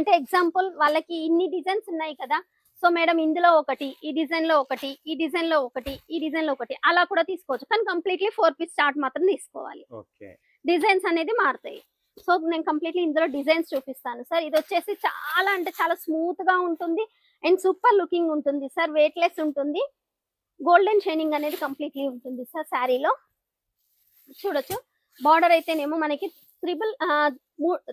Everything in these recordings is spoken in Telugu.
అంటే ఎగ్జాంపుల్ వాళ్ళకి ఇన్ని డిజైన్స్ ఉన్నాయి కదా, సో మేడం ఇందులో ఒకటి, ఈ డిజైన్ లో ఒకటి, ఈ డిజైన్ లో ఒకటి, ఈ డిజైన్ లో ఒకటి, అలా కూడా తీసుకోవచ్చు. కానీ కంప్లీట్లీ 4 పీస్ చార్ట్ మాత్రం తీసుకోవాలి. డిజైన్స్ అనేది మారుతాయి. సో నేను కంప్లీట్లీ ఇందులో డిజైన్స్ చూపిస్తాను సార్. ఇది వచ్చేసి చాలా అంటే చాలా స్మూత్ గా ఉంటుంది అండ్ సూపర్ లుకింగ్ ఉంటుంది సార్. వెయిట్ లెస్ ఉంటుంది. గోల్డెన్ షైనింగ్ అనేది కంప్లీట్లీ ఉంటుంది సార్ శారీలో. చూడొచ్చు బార్డర్ అయితేనేమో మనకి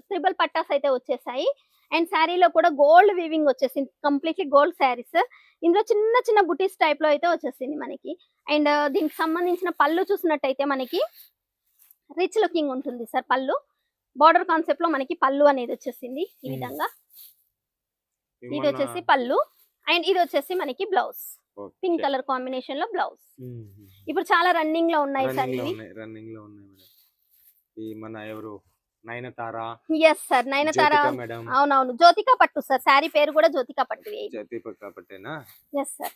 త్రిబుల్ పట్టాస్ అయితే వచ్చేసాయి. అండ్ శారీలో కూడా గోల్డ్ వీవింగ్ వచ్చేసింది. Completely gold saris. ఇందులో చిన్న చిన్న బుటీస్ టైప్ లో అయితే వచ్చేసింది మనకి. అండ్ దీనికి సంబంధించిన పళ్ళు చూసినట్టయితే మనకి రిచ్ లుకింగ్ ఉంటుంది సార్. పళ్ళు బార్డర్ కాన్సెప్ట్ లో మనకి పళ్ళు అనేది వచ్చేసింది ఈ విధంగా. ఇది వచ్చేసి పళ్ళు అండ్ ఇది వచ్చేసి మనకి బ్లౌజ్. పింక్ కలర్ కాంబినేషన్ లో బ్లౌజ్. ఇప్పుడు చాలా రన్నింగ్ లో ఉన్నాయి సార్ ఇవి. రన్నింగ్ లో ఉన్నాయి మేడం. ఈ మన ఎవరు నయనతార. Yes sir, Nayanthara. అవునవును, జ్యోతిక పట్టు సార్. శారీ పేరు కూడా జ్యోతిక పట్టు. జ్యోతిక పట్టేనా? Yes sir.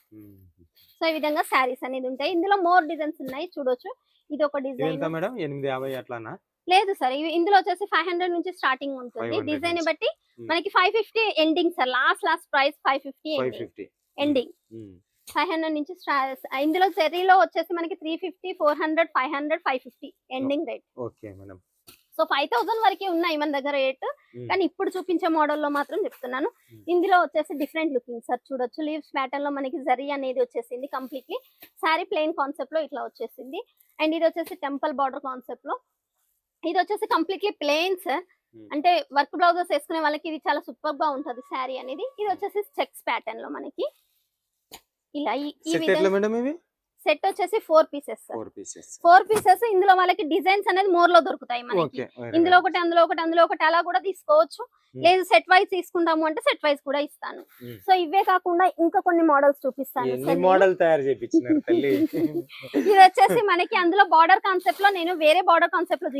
సో ఈ విధంగా శారీస్ అనేది ఉంటాయి. ఇందులో మోర్ డిజైన్స్ ఉన్నాయి చూడొచ్చు. ఇది ఒక డిజైన్ మేడం 850 అట్లానా? లేదు సార్, ఇందులో వచ్చేసి 500 నుంచి స్టార్టింగ్ ఉంటుంది. డిజైన్ బట్టి మనకి 550 ending sir. Last price 550 ending. 500 నుంచి ఇందులో జెరీలో వచ్చేసి మనకి 350, 400, 500, 550 ending rate. Okay madam. So 5000 వరకే ఉన్నాయి మన దగ్గర రేట్. కానీ ఇప్పుడు చూపించే మోడల్లో మాత్రం చెప్తున్నాను. ఇందులో వచ్చేసి డిఫరెంట్ లుకింగ్ సార్. చూడొచ్చు లీవ్స్ ప్యాటర్న్ లో మనకి జరీ అనేది వచ్చేసింది. కంప్లీట్లీ శారీ ప్లెయిన్ కాన్సెప్ట్ లో ఇట్లా వచ్చేసింది. అండ్ ఇది వచ్చేసి టెంపుల్ బార్డర్ కాన్సెప్ట్ లో. ఇది వచ్చేసి కంప్లీట్లీ ప్లెయిన్ సార్. అంటే వర్క్ బ్లౌజెస్ వేసుకునే వాళ్ళకి ఇది చాలా సూపర్ గా ఉంటది శారీ అనేది. ఇది వచ్చేసి చెక్స్ ప్యాటర్న్ లో మనకి ఇలా సెట్ వచ్చేసి 4 పీసెస్ సార్. 4 పీసెస్. ఇందులో వాళ్ళకి డిజైన్స్ అనేది మోర్ లో దొరుకుతాయి మనకి. ఇందులో ఒకటి, అందులో ఒకటి, అందులో ఒకటి అలా కూడా తీసుకోవచ్చు. లేదు సెట్ వైజ్ తీసుకుంటాము అంటే సెట్ వైజ్ కూడా ఇస్తాను. సో ఇవే కాకుండా ఇంకా కొన్ని మోడల్స్ చూపిస్తాను. ఇది వచ్చేసి మనకి అందులో బార్డర్ కాన్సెప్ట్ లో నేను వేరే బార్డర్ కాన్సెప్ట్ లో